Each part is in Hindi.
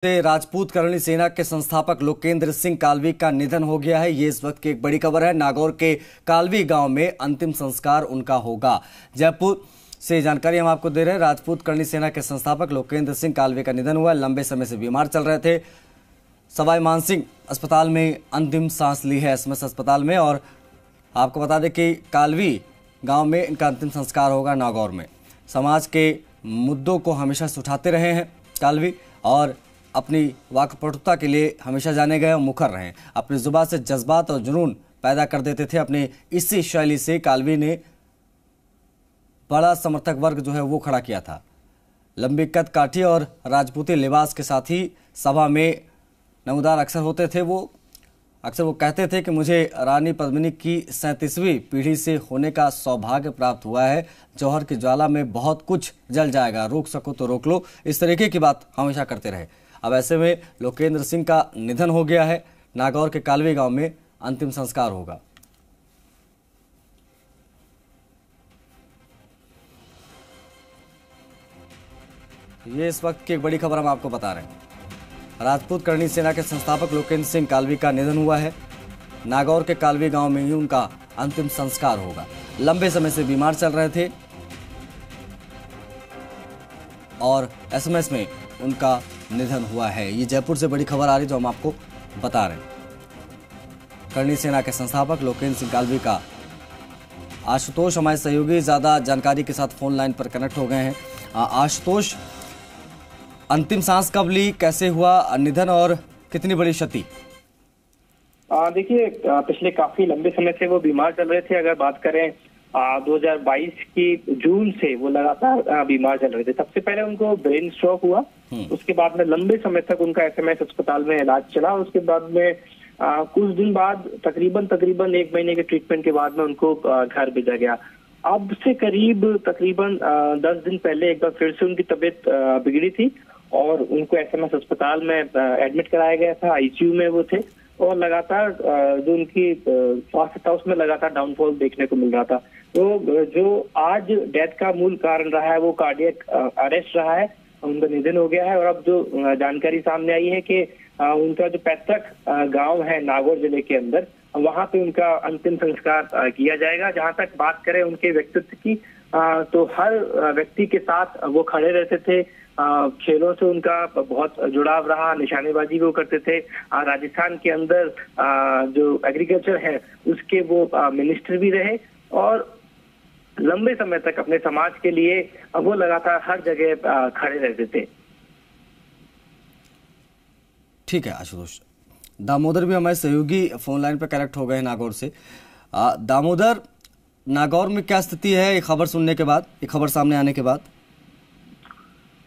से राजपूत करणी सेना के संस्थापक लोकेंद्र सिंह कालवी का निधन हो गया है। ये इस वक्त की एक बड़ी खबर है। नागौर के कालवी गांव में अंतिम संस्कार उनका होगा। जयपुर से जानकारी हम आपको दे रहे हैं। राजपूत करणी सेना के संस्थापक लोकेंद्र सिंह कालवी का निधन हुआ। लंबे समय से बीमार चल रहे थे। सवाई मानसिंह अस्पताल में अंतिम सांस ली है, एसएमएस अस्पताल में। और आपको बता दें कि कालवी गांव में इनका अंतिम संस्कार होगा नागौर में। समाज के मुद्दों को हमेशा उठाते रहे हैं कालवी और अपनी वाकपटुता के लिए हमेशा जाने गए और मुखर रहे। अपनी जुबान से जज्बात और जुनून पैदा कर देते थे। अपने इसी शैली से कालवी ने बड़ा समर्थक वर्ग जो है वो खड़ा किया था। लंबी कद काठी और राजपूती लिबास के साथ ही सभा में नमूदार अक्सर होते थे। वो कहते थे कि मुझे रानी पद्मिनी की 37वीं पीढ़ी से होने का सौभाग्य प्राप्त हुआ है। जौहर की ज्वाला में बहुत कुछ जल जाएगा, रोक सको तो रोक लो। इस तरीके की बात हमेशा करते रहे। अब ऐसे में लोकेंद्र सिंह का निधन हो गया है। नागौर के कालवी गांव में अंतिम संस्कार होगा। ये इस वक्त की एक बड़ी खबर हम आपको बता रहे हैं। राजपूत करणी सेना के संस्थापक लोकेंद्र सिंह कालवी का निधन हुआ है। नागौर के कालवी गांव में ही उनका अंतिम संस्कार होगा। लंबे समय से बीमार चल रहे थे और एसएमएस में उनका निधन हुआ है। ये जयपुर से बड़ी खबर आ रही जो हम आपको बता रहे हैं। करणी सेना के संस्थापक लोकेंद्र सिंह कालवी का आशुतोष हमारे सहयोगी ज्यादा जानकारी के साथ फोन लाइन पर कनेक्ट हो गए हैं। आशुतोष, अंतिम सांस कब ली, कैसे हुआ निधन और कितनी बड़ी क्षति? देखिए, पिछले काफी लंबे समय से वो बीमार चल रहे थे। अगर बात करें 2022 की जून से वो लगातार बीमार चल रहे थे। सबसे पहले उनको ब्रेन स्ट्रोक हुआ, उसके बाद में लंबे समय तक उनका एसएमएस अस्पताल में इलाज चला। उसके बाद में कुछ दिन बाद तकरीबन 1 महीने के ट्रीटमेंट के बाद में उनको घर भेजा गया। अब से तकरीबन 10 दिन पहले एक बार फिर से उनकी तबीयत बिगड़ी थी और उनको एसएमएस अस्पताल में एडमिट कराया गया था। आईसीयू में वो थे और लगातार जो उनकी स्वास्थ्य था उसमें लगातार डाउनफॉल देखने को मिल रहा था। तो जो आज डेथ का मूल कारण रहा है वो कार्डियक अरेस्ट रहा है। उनका निधन हो गया है और अब जो जानकारी सामने आई है कि उनका जो पैतृक गांव है नागौर जिले के अंदर, वहां पे उनका अंतिम संस्कार किया जाएगा। जहां तक बात करें उनके व्यक्तित्व की, तो हर व्यक्ति के साथ वो खड़े रहते थे। खेलों से उनका बहुत जुड़ाव रहा, निशानेबाजी वो करते थे। राजस्थान के अंदर जो एग्रीकल्चर है उसके वो मिनिस्टर भी रहे और लंबे समय तक अपने समाज के लिए वो लगातार हर जगह खड़े रहते थे। ठीक है आशुतोष। दामोदर भी हमारे सहयोगी फोन लाइन पर कनेक्ट हो गए हैं नागौर से। दामोदर, नागौर में क्या स्थिति है ये खबर सुनने के बाद, ये खबर सामने आने के बाद?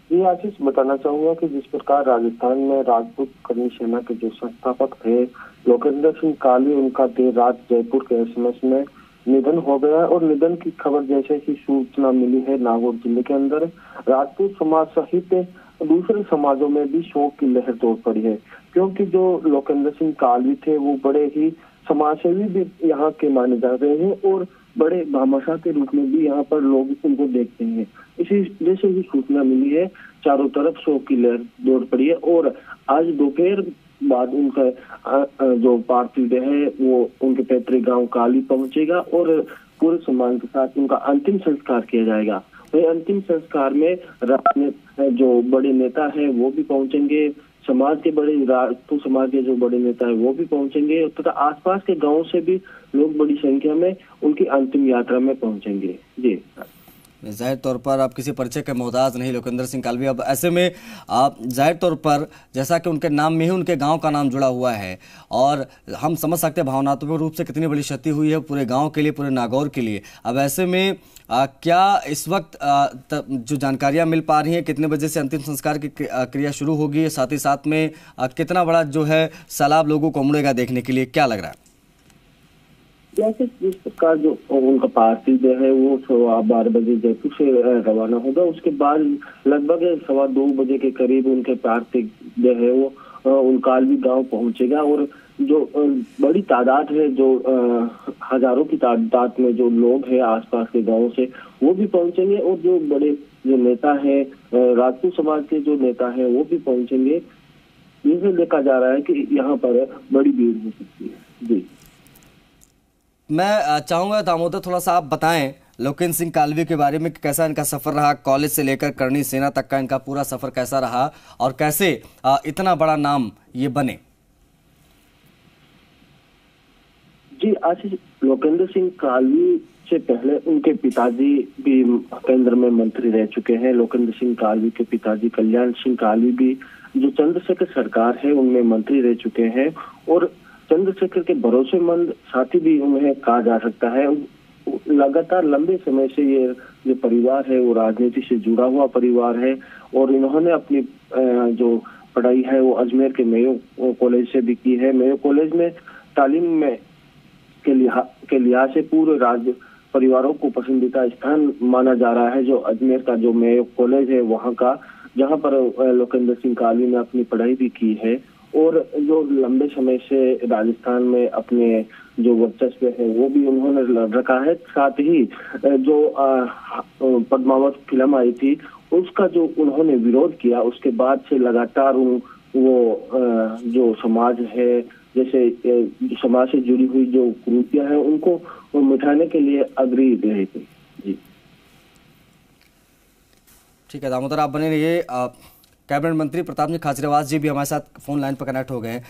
ये आशीष बताना चाहूंगा कि जिस प्रकार राजस्थान में राजपूत करणी सेना के जो संस्थापक थे लोकेंद्र सिंह कालवी, उनका देर रात जयपुर के एसएमएस में निधन हो गया है। और निधन की खबर जैसे ही सूचना मिली है नागौर जिले के अंदर राजपूत समाज सहित दूसरे समाजों में भी शोक की लहर दौड़ पड़ी है। क्योंकि जो लोकेंद्र सिंह कालवी थे वो बड़े ही समाजसेवी भी यहाँ के माने जा रहे हैं और बड़े भामाशाह के रूप में भी यहाँ पर लोग उनको देखते हैं। इसी जैसे ही सूचना मिली है चारों तरफ शोक की लहर दौड़ पड़ी है और आज दोपहर बाद उनका जो पार्थिव देह है वो उनके पैतृक गांव काली पहुंचेगा और पूरे सम्मान के साथ उनका अंतिम संस्कार किया जाएगा। वही अंतिम संस्कार में जो बड़े नेता है वो भी पहुंचेंगे, समाज के बड़े राजपूत समाज के जो बड़े नेता है वो भी पहुंचेंगे तथा आसपास के गांव से भी लोग बड़ी संख्या में उनकी अंतिम यात्रा में पहुंचेंगे। जी, जाहिर तौर पर आप किसी परिचय के मोहताज नहीं लोकेंद्र सिंह कालवी। अब ऐसे में आप जाहिर तौर पर जैसा कि उनके नाम में ही उनके गांव का नाम जुड़ा हुआ है और हम समझ सकते हैं भावनात्मक रूप से कितनी बड़ी क्षति हुई है पूरे गांव के लिए, पूरे नागौर के लिए। अब ऐसे में क्या इस वक्त जो जानकारियां मिल पा रही हैं कितने बजे से अंतिम संस्कार की क्रिया शुरू होगी, साथ ही साथ में कितना बड़ा जो है सैलाब लोगों को उमड़ेगा देखने के लिए, क्या लग रहा है? जैसे जिस प्रकार जो उनका पार्थिव जो है वो 12:15 बजे जयपुर से रवाना होगा, उसके बाद लगभग 2:15 बजे के करीब उनके पार्थिव जो है वो कालवी गांव पहुंचेगा और जो बड़ी तादाद है, जो हजारों की तादाद में जो लोग हैं आसपास के गांवों से वो भी पहुंचेंगे और जो बड़े जो नेता है राजपूत समाज के जो नेता है वो भी पहुंचेंगे जिसे देखा जा रहा है कि यहाँ पर बड़ी भीड़ हो सकती है। जी, मैं चाहूंगा दामोदर थोड़ा सा आप बताएं लोकेंद्र सिंह कालवी के बारे में कि कैसा इनका सफर रहा, कॉलेज से लेकर करणी सेना तक का इनका पूरा सफर कैसा रहा और कैसे इतना बड़ा नाम ये बने। जी आशीष, लोकेंद्र सिंह कालवी से पहले उनके पिताजी भी केंद्र में मंत्री रह चुके हैं। लोकेंद्र सिंह कालवी के पिताजी कल्याण सिंह कालवी भी जो चंद्रशेखर सरकार है उनमें मंत्री रह चुके हैं और चंद्रशेखर के भरोसेमंद साथी भी उन्हें कहा जा सकता है। लगातार लंबे समय से ये जो परिवार है वो राजनीति से जुड़ा हुआ परिवार है और इन्होंने अपनी जो पढ़ाई है वो अजमेर के मेयो कॉलेज से भी की है। मेयो कॉलेज में तालीम में के लिहाज से पूरे राज्य परिवारों को पसंदीदा स्थान माना जा रहा है। जो अजमेर का जो मेयो कॉलेज है वहाँ का, जहाँ पर लोकेंद्र सिंह कालवी ने अपनी पढ़ाई भी की है और जो लंबे समय से राजस्थान में अपने जो वर्चस्व है वो भी उन्होंने रखा है। साथ ही जो पद्मावत फिल्म आई थी उसका जो उन्होंने विरोध किया, उसके बाद से लगातार वो जो समाज है, जैसे समाज से जुड़ी हुई जो कुरीतियां हैं उनको मिटाने के लिए अग्रणी रहे थे। जी ठीक है दामोदर, आप बने रहिए। कैबिनेट मंत्री प्रताप जी खाचरियावास जी भी हमारे साथ फोन लाइन पर कनेक्ट हो गए हैं।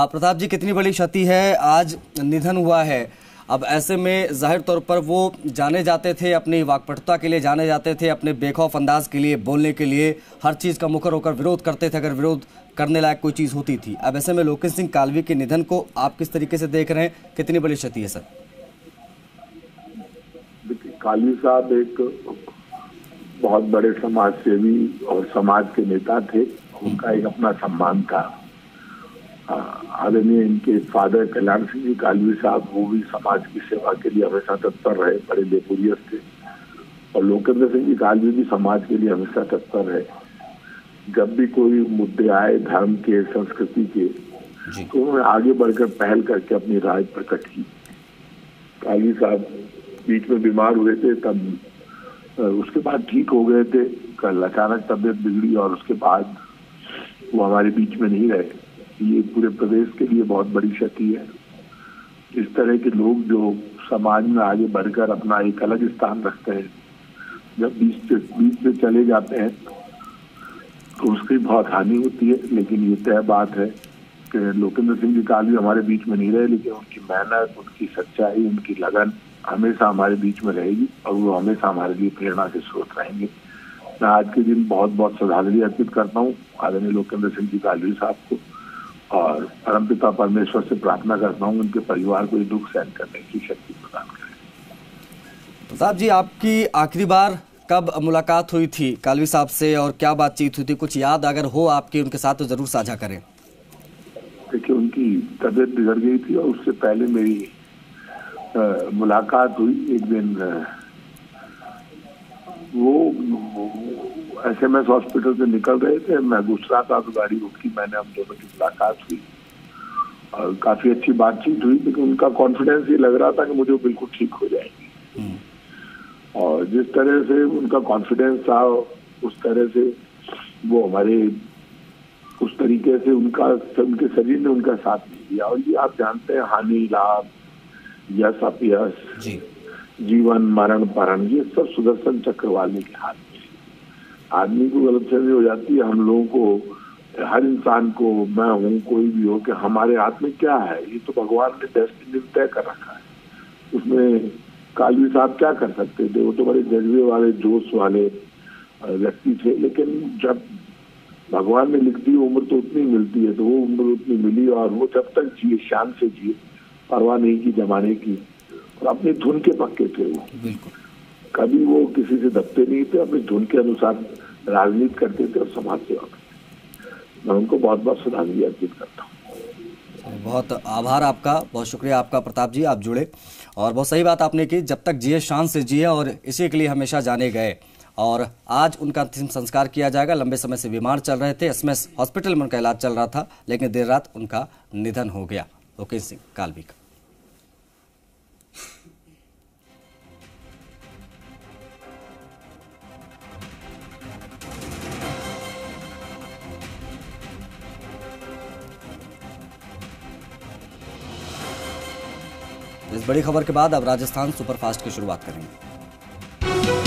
प्रताप जी, कितनी बड़ी क्षति है, आज निधन हुआ है। अब ऐसे में जाहिर तौर पर वो जाने जाते थे, अपनी वाक्पटुता के लिए जाने जाते थे, अपने बेखौफ अंदाज के लिए, बोलने के लिए, हर चीज़ का मुखर होकर विरोध करते थे अगर विरोध करने लायक कोई चीज़ होती थी। अब ऐसे में लोकेंद्र सिंह कालवी के निधन को आप किस तरीके से देख रहे हैं, कितनी बड़ी क्षति है सर? कालवी साहब एक बहुत बड़े समाज सेवी और समाज के नेता थे। उनका एक अपना सम्मान था। आदरणीय इनके फादर कल्याण सिंह जी कालवी साहब, वो भी समाज की सेवा के लिए हमेशा तत्पर रहे, बड़े लेपुरियस थे। और लोकेंद्र सिंह जी कालवी भी समाज के लिए हमेशा तत्पर रहे। जब भी कोई मुद्दे आए धर्म के, संस्कृति के, तो उन्होंने आगे बढ़कर पहल करके अपनी राय प्रकट की। कालवी साहब बीच में बीमार हुए थे, तब उसके बाद ठीक हो गए थे। कल अचानक तबीयत बिगड़ी और उसके बाद वो हमारे बीच में नहीं रहे। ये पूरे प्रदेश के लिए बहुत बड़ी क्षति है। इस तरह के लोग जो समाज में आगे बढ़कर अपना एक अलग स्थान रखते हैं, जब बीच में चले जाते हैं तो उसकी बहुत हानि होती है। लेकिन ये तय बात है कि लोकेंद्र सिंह जी कालवी हमारे बीच में नहीं रहे, लेकिन उनकी मेहनत, उनकी सच्चाई, उनकी लगन हमेशा हमारे बीच में रहेगी और वो हमेशा हमारे लिए प्रेरणा के स्रोत रहेंगे। मैं आज के दिन बहुत बहुत श्रद्धांजलि अर्पित करता हूँ आदरणीय लोकेंद्र सिंह जी कालवी साहब को और परमपिता परमेश्वर से प्रार्थना करता हूँ उनके परिवार को ये दुख सहन करने की शक्ति प्रदान करें। प्रताप जी, आपकी आखिरी बार कब मुलाकात हुई थी कालवी साहब से और क्या बातचीत हुई थी? कुछ याद अगर हो आपकी उनके साथ तो जरूर साझा करें। देखिए, उनकी तबीयत बिगड़ गई थी और उससे पहले मेरी मुलाकात हुई। एक दिन वो SMS हॉस्पिटल से निकल रहे थे, मैं दूसरा था तो गाड़ी रुकी, मैंने हम दोनों की मुलाकात हुई और काफी अच्छी बातचीत हुई। लेकिन उनका कॉन्फिडेंस ये लग रहा था कि मुझे वो बिल्कुल ठीक हो जाएगी और जिस तरह से उनका कॉन्फिडेंस था उस तरह से वो हमारे उस तरीके से उनके शरीर ने उनका साथ नहीं दिया। और ये आप जानते हैं, हानि लाभ, यश अपयश, जीवन मरण परण, ये सब सुदर्शन चक्र वाले के हाथ में। आदमी को गलतफहमी हो जाती है, हम लोगों को, हर इंसान को, मैं हूँ कोई भी हो, कि हमारे हाथ में क्या है। ये तो भगवान ने डेस्टिनी तय कर रखा है। उसमें कालवी साहब क्या कर सकते थे? वो तो बड़े जज्बे वाले, जोश वाले व्यक्ति थे। लेकिन जब भगवान ने लिख दी उम्र तो उतनी मिलती है, तो वो उम्र उतनी मिली और वो जब तक जिए शान से जिए, परवाह नहीं की जमाने की, और अपनी धुन के पक्के थे। वो कभी वो किसी से दबते नहीं थे, अपनी धुन के अनुसार राजनीति करते थे और समाज सेवा करते। मैं उनको बहुत बहुत श्रद्धांजलि अर्पित करता हूँ। बहुत आभार आपका, बहुत शुक्रिया आपका प्रताप जी, आप जुड़े और बहुत सही बात आपने की। जब तक जिए शान से जिए और इसी के लिए हमेशा जाने गए। और आज उनका अंतिम संस्कार किया जाएगा। लंबे समय से बीमार चल रहे थे, SMS हॉस्पिटल में उनका इलाज चल रहा था, लेकिन देर रात उनका निधन हो गया लोकेंद्र सिंह कालवी का। इस बड़ी खबर के बाद अब राजस्थान सुपरफास्ट की शुरुआत करेंगे।